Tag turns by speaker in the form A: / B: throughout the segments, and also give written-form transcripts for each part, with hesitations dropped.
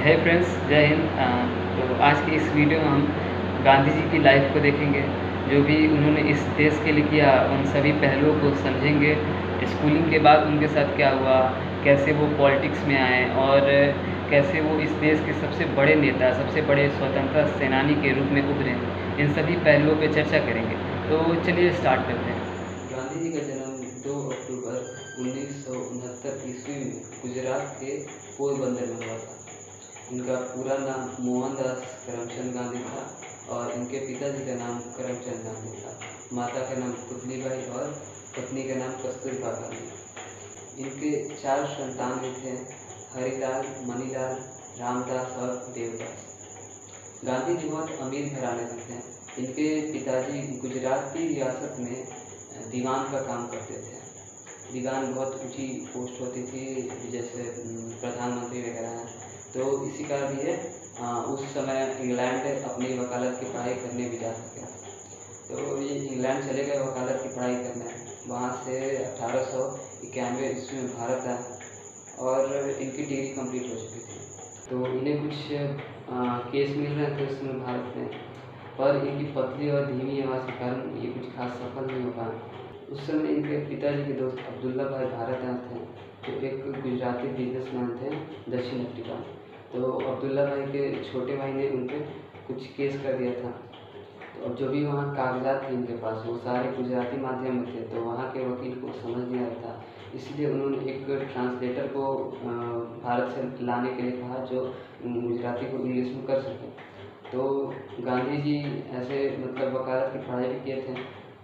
A: है फ्रेंड्स, जय हिंद। तो आज की इस वीडियो में हम गांधी जी की लाइफ को देखेंगे। जो भी उन्होंने इस देश के लिए किया, उन सभी पहलुओं को समझेंगे। स्कूलिंग के बाद उनके साथ क्या हुआ, कैसे वो पॉलिटिक्स में आए और कैसे वो इस देश के सबसे बड़े नेता, सबसे बड़े स्वतंत्रता सेनानी के रूप में उभरे। इन सभी पहलुओं पर चर्चा करेंगे। तो चलिए स्टार्ट करते हैं। गांधी जी का जन्म 2 अक्टूबर 1969 ईस्वी में गुजरात के पोरबंदर में हुआ था। इनका पूरा नाम मोहनदास करमचंद गांधी था और इनके पिताजी का नाम करमचंद गांधी था। माता का नाम पुतलीबाई और पत्नी का नाम कस्तूरबा गांधी। इनके 4 संतान थे, हरिलाल, मणिलाल, रामदास और देवदास। गांधी जी बहुत अमीर घराने से थे। इनके पिताजी गुजरात की रियासत में दीवान का काम करते थे। दीवान बहुत ऊंची पोस्ट होती थी, जैसे प्रधानमंत्री वगैरह हैं। तो इसी का भी है, उस समय इंग्लैंड अपनी वकालत की पढ़ाई करने भी जा सके। तो ये इंग्लैंड चले गए वकालत की पढ़ाई करने। वहाँ से 1891 ईस्वी में भारत आए और इनकी डिग्री कंप्लीट हो चुकी थी। तो इन्हें कुछ केस मिल रहे थे उस समय भारत में, पर इनकी पतली और धीमी आवाज़ के कारण ये कुछ खास सफल नहीं हो पाए। उस समय इनके पिताजी के दोस्त अब्दुल्ला भाई भारत आए थे, जो एक गुजराती बिजनेसमैन थे दक्षिण अफ्रीका। तो अब्दुल्ला भाई के छोटे भाई ने उन पर कुछ केस कर दिया था। तो अब जो भी वहाँ कागजात थे इनके पास, वो सारे गुजराती माध्यम में थे, तो वहाँ के वकील को समझ नहीं आ रहा था। इसलिए उन्होंने एक ट्रांसलेटर को भारत से लाने के लिए कहा, जो गुजराती को इंग्लिश में कर सके। तो गांधी जी ऐसे मतलब वकालत की पढ़ाई भी किए थे,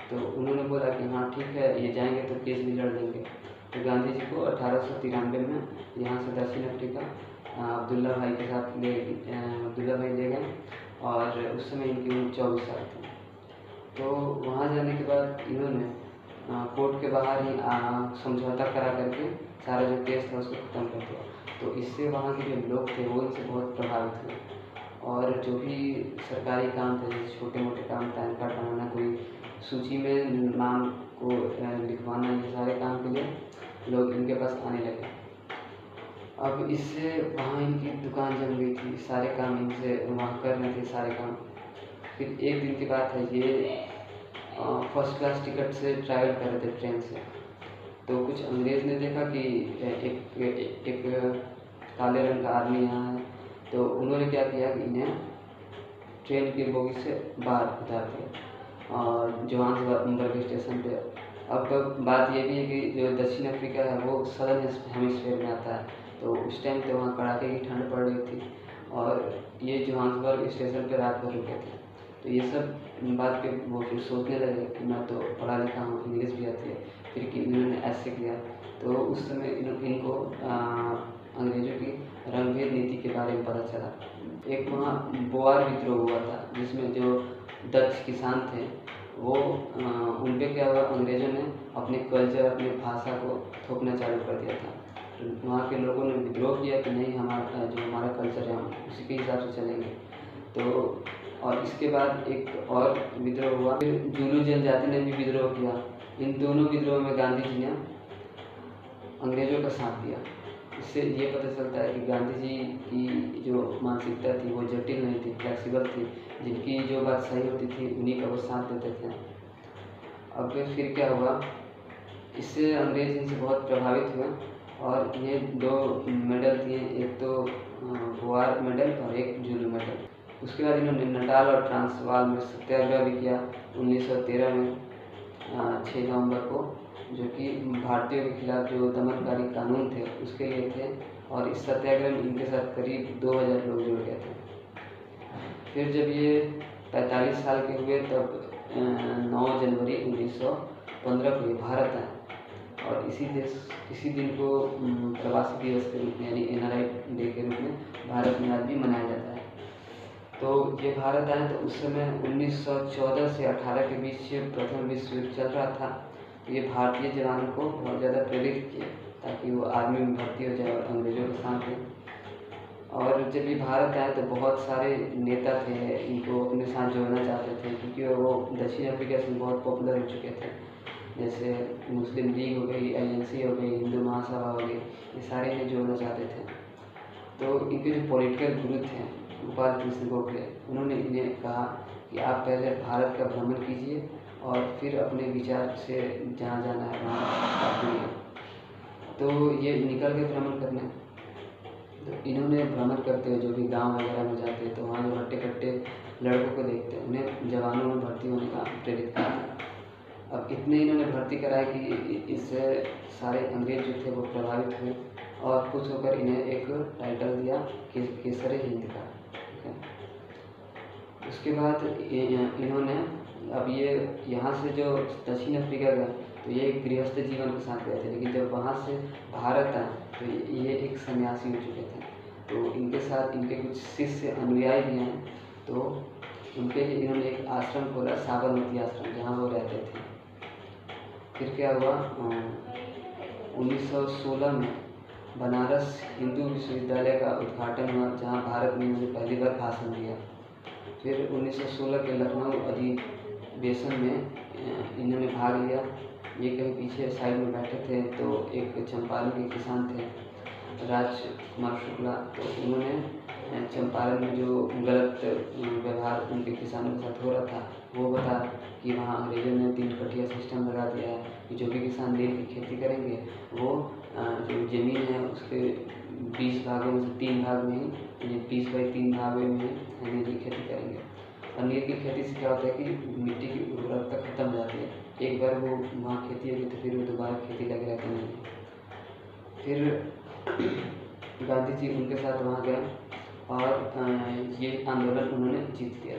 A: तो उन्होंने बोला कि हाँ ठीक है, ये जाएंगे तो केस भी लड़ देंगे। तो गांधी जी को 1893 में यहाँ से दक्षिण अफ्रीका अब्दुल्ला भाई के साथ अब्दुल्ला भाई ले गए और उस समय इनकी उम्र 24 साल थी। तो वहाँ जाने के बाद इन्होंने कोर्ट के बाहर ही समझौता करा करके सारा जो केस था उसको ख़त्म कर दिया। तो इससे वहाँ के जो लोग थे वो इनसे बहुत प्रभावित हुए और जो भी सरकारी काम थे, जैसे छोटे मोटे काम, पैन कार्ड बनाना, कोई सूची में नाम को लिखवाना, ये सारे काम के लिए लोग इनके पास आने लगे। अब इससे वहाँ इनकी दुकान जम गई थी, सारे काम इनसे वहाँ कर रहे थे सारे काम। फिर एक दिन की बात है, ये फर्स्ट क्लास टिकट से ट्रैवल कर रहे थे ट्रेन से। तो कुछ अंग्रेज़ ने देखा कि एक काले रंग का आदमी यहाँ है। तो उन्होंने क्या किया कि इन्हें ट्रेन की बोगी से बाहर उतार दिया और जोहान्सबर्ग स्टेशन पे। अब बात ये भी है कि जो दक्षिण अफ्रीका है वो सदर्न हेमिस्फीयर में आता है, तो उस टाइम पे वहाँ कड़ाके की ठंड पड़ रही थी और ये जोहान्सबर्ग स्टेशन पे रात भर रुके थे। तो ये सब बात पे वो फिर सोचने लगे कि मैं तो पढ़ा लिखा हूँ, इंग्लिश भी आती है, फिर कि इन्होंने ऐसे किया। तो उस समय इनको अंग्रेज़ों की रंगभेद नीति के बारे में पता चला। एक वहाँ बोआर विद्रोह हुआ था, जिसमें जो डच किसान थे वो उन पर क्या हुआ, अंग्रेज़ों ने अपने कल्चर, अपनी भाषा को थोपना चालू कर दिया था। तो वहाँ के लोगों ने विद्रोह किया कि नहीं, हमारा कल्चर है, हम उसी के हिसाब से चलेंगे। तो और इसके बाद एक और विद्रोह हुआ, फिर जुलू जनजाति ने भी विद्रोह किया। इन दोनों विद्रोह में गांधी जी ने अंग्रेज़ों का साथ दिया। इससे ये पता चलता है कि गांधी जी की जो मानसिकता थी वो जटिल नहीं थी, फ्लेक्सिबल थी। जिनकी जो बात सही होती थी उन्हीं का वो साथ देते थे। अब फिर क्या हुआ, इससे अंग्रेज इनसे बहुत प्रभावित हुए और ये 2 मेडल दिए, एक तो बोआर मेडल और एक जुलू मेडल। उसके बाद इन्होंने नटाल और ट्रांसवाल में सत्याग्रह भी किया 1913 में 6 नवंबर को, जो कि भारतीयों के खिलाफ जो दमनकारी कानून थे उसके लिए थे। और इस सत्याग्रह में इनके साथ करीब 2000 लोग जुड़ गए थे। फिर जब ये 45 साल के हुए तब 9 जनवरी 1915 को ये भारत आए और इसी दिन को प्रवासी दिवस के रूप में यानी NRI डे के रूप में भारत में आज भी मनाया जाता है। तो ये भारत आए तो उस समय 1914 से 18 के बीच प्रथम विश्व युद्ध चल रहा था। तो ये भारतीय जवानों को बहुत ज़्यादा प्रेरित किए ताकि वो आर्मी में भर्ती हो जाए और अंग्रेज़ों के साथ में। और जब ये भारत आए तो बहुत सारे नेता थे, इनको अपने साथ जोड़ना चाहते थे, क्योंकि वो दक्षिण अफ्रीका से बहुत पॉपुलर हो चुके थे। जैसे मुस्लिम लीग हो गई, INC हो गई, हिंदू महासभा हो गई, ये सारे इन्हें जोड़ना चाहते थे।
B: तो इनके जो पॉलिटिकल गुरु थे गोपाल कृष्ण गोखले, उन्होंने इन्हें कहा कि आप पहले भारत का भ्रमण कीजिए और फिर अपने विचार से जहाँ जाना है वहाँ आप जाइए। तो ये निकल के भ्रमण करने। तो इन्होंने भ्रमण करते हुए जो भी गांव वगैरह में जाते हैं तो वहाँ जो हट्टे कट्टे लड़कों को देखते हैं, उन्हें जवानों में भर्ती होने का प्रेरित करते। अब इतने इन्होंने भर्ती कराया कि इससे सारे अंग्रेज जो थे वो प्रभावित हुए और खुश होकर इन्हें एक टाइटल दिया केसर हिंद का। ठीक है। उसके बाद इन्होंने अब ये यहाँ से जो दक्षिण अफ्रीका गए तो ये एक गृहस्थ जीवन के साथ गए थे, लेकिन जब वहाँ से भारत आए तो ये एक सन्यासी हो चुके थे। तो इनके साथ इनके कुछ शिष्य अनुयायी भी हैं, तो उनके लिए इन्होंने एक आश्रम खोला, साबरमती आश्रम, जहाँ वो रहते थे। फिर क्या हुआ, 1916 में बनारस हिंदू विश्वविद्यालय का उद्घाटन हुआ, जहाँ भारत में इन्होंने पहली बार भाषण दिया। फिर 1916 के लखनऊ अधिवेशन में इन्होंने भाग लिया। ये कहीं पीछे साइड में बैठे थे, तो एक चंपारण के किसान थे राजकुमार शुक्ला, तो उन्होंने चंपारण में जो गलत व्यवहार उनके किसानों के साथ हो रहा था वो बता कि वहाँ अंग्रेजों ने 3 कटिया सिस्टम लगा दिया है कि जो भी किसान नील की खेती करेंगे वो जो ज़मीन है उसके 20 भागों में से 3 भाग में ही 20/3 भागों में ही नील की खेती करेंगे। और नील की खेती से क्या होता है कि मिट्टी की उर्वरकता खत्म हो जाती है। एक बार वो वहाँ खेती होगी तो फिर वो दोबारा खेती लगे रहते नहीं। फिर गांधी जी उनके साथ वहाँ गए और ये आंदोलन उन्होंने जीत लिया।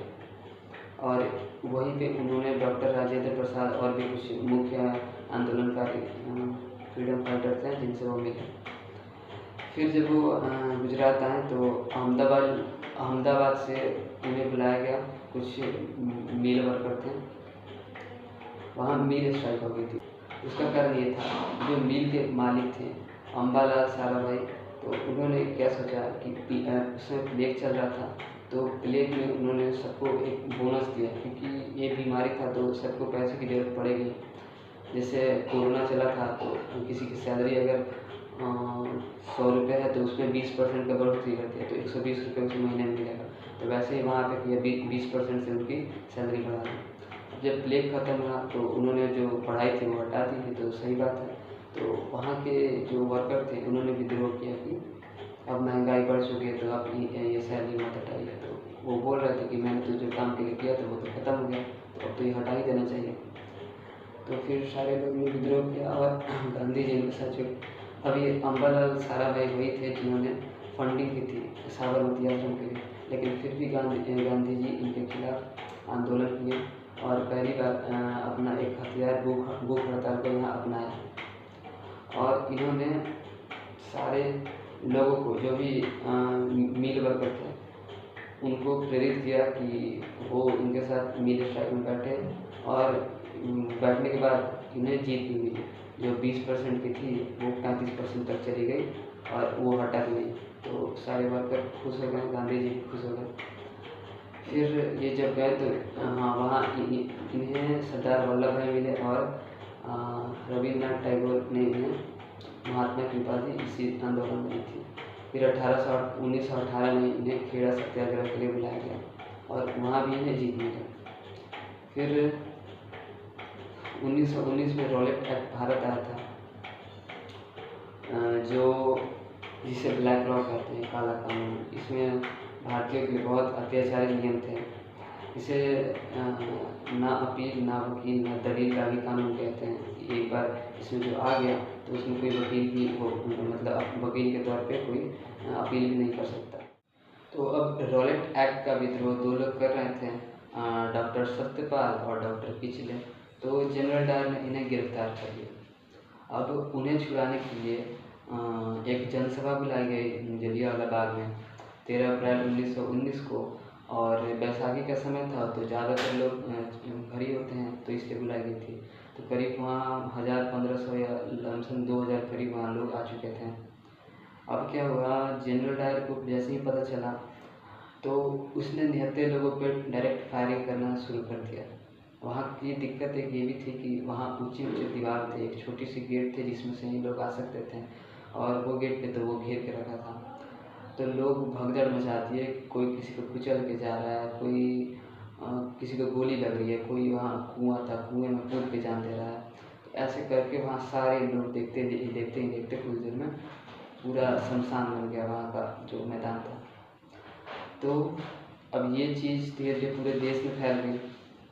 B: और वहीं पे उन्होंने डॉक्टर राजेंद्र प्रसाद और भी कुछ मुख्य आंदोलनकारी फ्रीडम फाइटर थे जिनसे वो मिले। फिर जब वो गुजरात आए तो अहमदाबाद से उन्हें बुलाया गया। कुछ मिल वर्कर थे, वहाँ मिल स्ट्राइक हो गई थी। उसका कारण ये था, जो मिल के मालिक थे अम्बालाल साराभाई, तो उन्होंने क्या सोचा कि उसमें प्लेग चल रहा था, तो प्लेग में उन्होंने सबको एक बोनस दिया, क्योंकि ये बीमारी था तो सबको पैसे की ज़रूरत पड़ेगी। जैसे कोरोना चला था तो किसी की सैलरी अगर 100 रुपये है तो उसमें 20% का बढ़ोतरी करती है, तो 120 रुपये उस महीने में मिलेगा। तो वैसे ही वहाँ पे 20% से उनकी सैलरी बढ़ा दी। जब प्लेग खत्म हुआ तो उन्होंने जो पढ़ाई थी वो हटा दी थी, तो सही बात है। तो वहाँ के जो वर्कर थे उन्होंने विद्रोह किया कि अब महंगाई बढ़ चुकी है तो आप ये सैलरी मत हटाइए। तो वो बोल रहे थे कि मैंने तो जो काम के लिए किया था वो तो खत्म हो गया, तो अब तो ये हटा ही देना चाहिए। तो फिर सारे लोग ने विद्रोह किया और गांधी जी के साथ जो अभी अम्बालाल साराभाई वही थे जिन्होंने फंडिंग की थी साबरमती आश्रम के लिए, लेकिन फिर भी गांधी जी इनके खिलाफ आंदोलन किए और पहली बार अपना एक हथियार भूख हड़ताल को यहाँ अपनाया। और इन्होंने सारे लोगों को जो भी मिल वर्कर थे उनको प्रेरित किया कि वो इनके साथ मिल स्ट्राइक में बैठे, और बैठने के बाद इन्हें जीत भी मिली। जो 20% की थी वो 35% तक चली गई और वो हटा दी। तो सारे वर्कर खुश हो गए, गांधी जी खुश हो गए। फिर ये जब गए तो हाँ वहाँ इन्हें सरदार वल्लभ भाई मिले और रविन्द्रनाथ टैगोर ने इन्हें महात्मा की उपाधि इसी आंदोलन में दी थी। फिर 1918 में इन्हें खेड़ा सत्याग्रह के लिए बुलाया गया और वहाँ भी इन्हें जीत मिली। फिर 1919 में रॉलेट एक्ट भारत आया था, जो जिसे ब्लैक लॉ कहते हैं, काला कानून। इसमें भारतीयों के लिए बहुत अत्याचारी नियम थे। इसे ना अपील, ना वकील, ना दलील का भी कानून कहते हैं। एक बार इसमें जो आ गया तो उसमें कोई वकील भी मतलब वकील के तौर पे कोई अपील भी नहीं कर सकता। तो अब रॉलेट एक्ट का विद्रोह 2 लोग कर रहे थे, डॉक्टर सत्यपाल और डॉक्टर पिछले। तो जनरल डायर ने इन्हें गिरफ्तार कर लिया। अब उन्हें छुड़ाने के लिए एक जनसभा बुलाई गई जलियांवाला बाग में 13 अप्रैल 1919 को, और बैसाखी का समय था तो ज़्यादातर लोग घर ही होते हैं तो इसलिए बुलाई गई थी। तो करीब वहाँ 1500 या लमसम 2000 करीब वहाँ लोग आ चुके थे। अब क्या हुआ, जनरल डायर को जैसे ही पता चला तो उसने निहत्थे लोगों पर डायरेक्ट फायरिंग करना शुरू कर दिया। वहाँ की दिक्कत एक ये भी थी कि वहाँ ऊंची दीवार थे, एक छोटी सी गेट थे जिसमें से ही लोग आ सकते थे, और वो गेट पे तो वो घेर के रखा था। तो लोग भगदड़ मचाती है, कोई किसी को कुचल के जा रहा है, कोई किसी को गोली लग रही है, कोई वहाँ कुआँ था, कुएँ में कूद के जान दे रहा है। तो ऐसे करके वहाँ सारे लोग देखते कुछ देर में पूरा शमशान बन गया वहाँ का जो मैदान था। तो अब ये चीज़ धीरे धीरे पूरे देश में फैल गई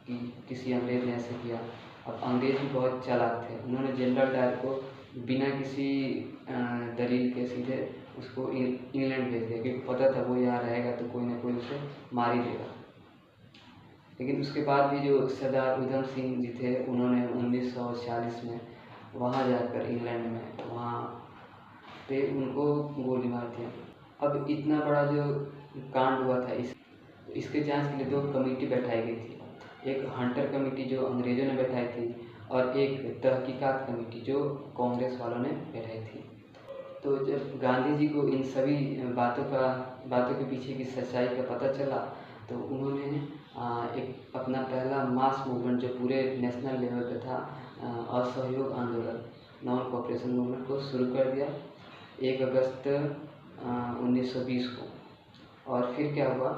B: कि किसी अंग्रेज़ ने ऐसे किया। अब अंग्रेज़ भी बहुत चालाक थे, उन्होंने जनरल डायर को बिना किसी दलील के सीधे उसको इंग्लैंड भेज दिया, क्योंकि पता था वो यहाँ रहेगा तो कोई ना कोई उसे मार ही देगा। लेकिन उसके बाद भी जो सरदार उधम सिंह जी थे, उन्होंने 1940 में वहाँ जाकर इंग्लैंड में वहाँ पे उनको गोली मार दिया। अब इतना बड़ा जो कांड हुआ था इसके जांच के लिए 2 कमेटी बैठाई गई थी। एक हंटर कमेटी जो अंग्रेज़ों ने बैठाई थी और एक तहकीकात कमेटी जो कांग्रेस वालों ने बैठाई थी। तो जब गांधी जी को इन सभी बातों के पीछे की सच्चाई का पता चला, तो उन्होंने एक अपना पहला मास मूवमेंट जो पूरे नेशनल लेवल पे था, असहयोग आंदोलन, नॉन कोऑपरेशन मूवमेंट को शुरू कर दिया 1 अगस्त 1920 को। और फिर क्या हुआ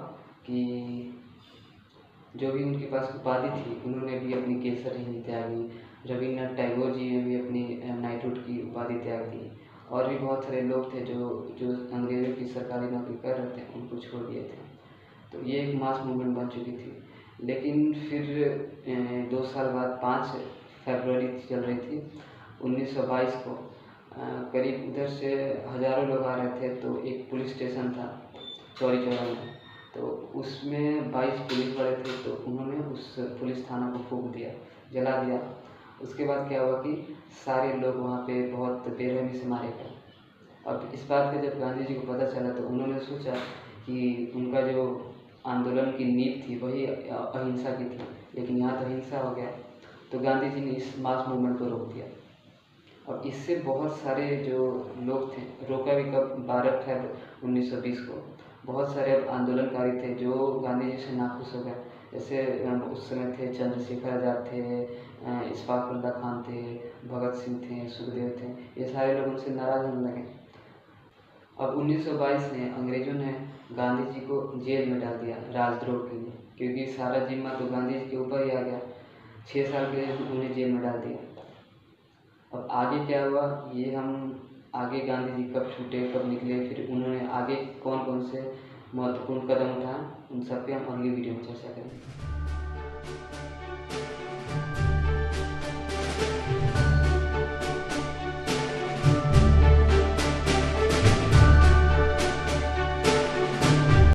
B: कि जो भी उनके पास उपाधि थी, उन्होंने भी अपनी केसरी हिंद त्यागी। रविन्द्रनाथ टैगोर जी ने भी अपनी नाइटहुड की उपाधि त्याग दी। और भी बहुत सारे लोग थे जो अंग्रेज़ों की सरकारी नौकरी कर रहे थे, उनको छोड़ दिए थे। तो ये एक मास मूवमेंट बन चुकी थी। लेकिन फिर 2 साल बाद 5 फरवरी चल रही थी 1922 को, करीब उधर से हज़ारों लोग आ रहे थे। तो एक पुलिस स्टेशन था चौरी चौरा में, तो उसमें 22 पुलिस वाले थे, तो उन्होंने उस पुलिस थाना को फूँक दिया, जला दिया। उसके बाद क्या हुआ कि सारे लोग वहाँ पे बहुत बेरहमी से मारे गए। अब इस बात का जब गांधी जी को पता चला, तो उन्होंने सोचा कि उनका जो आंदोलन की नींव थी वही अहिंसा की थी, लेकिन यहाँ तो हिंसा हो गया। तो गांधी जी ने इस मास मूवमेंट को रोक दिया। अब इससे बहुत सारे जो लोग थे, रोका भी कब, 12 फरवरी 1920 को, बहुत सारे अब आंदोलनकारी थे जो गांधी जी से नाखुश हो गए। जैसे उस समय थे चंद्रशेखर आज़ाद थे, इशफाक उल्ला खान थे, भगत सिंह थे, सुखदेव थे, ये सारे लोग उनसे नाराज़ होने लगे। अब 1922 में अंग्रेज़ों ने गांधी जी को जेल में डाल दिया राजद्रोह के लिए, क्योंकि सारा जिम्मा तो गांधी जी के ऊपर ही आ गया। 6 साल के लिए उन्हें जेल में डाल दिया। अब आगे क्या हुआ, ये हम आगे गांधी जी कब छूटे, कब निकले, फिर उन्होंने आगे कौन कौन से महत्वपूर्ण कदम उठाए, उन सब पे हम अगली वीडियो में चर्चा करेंगे।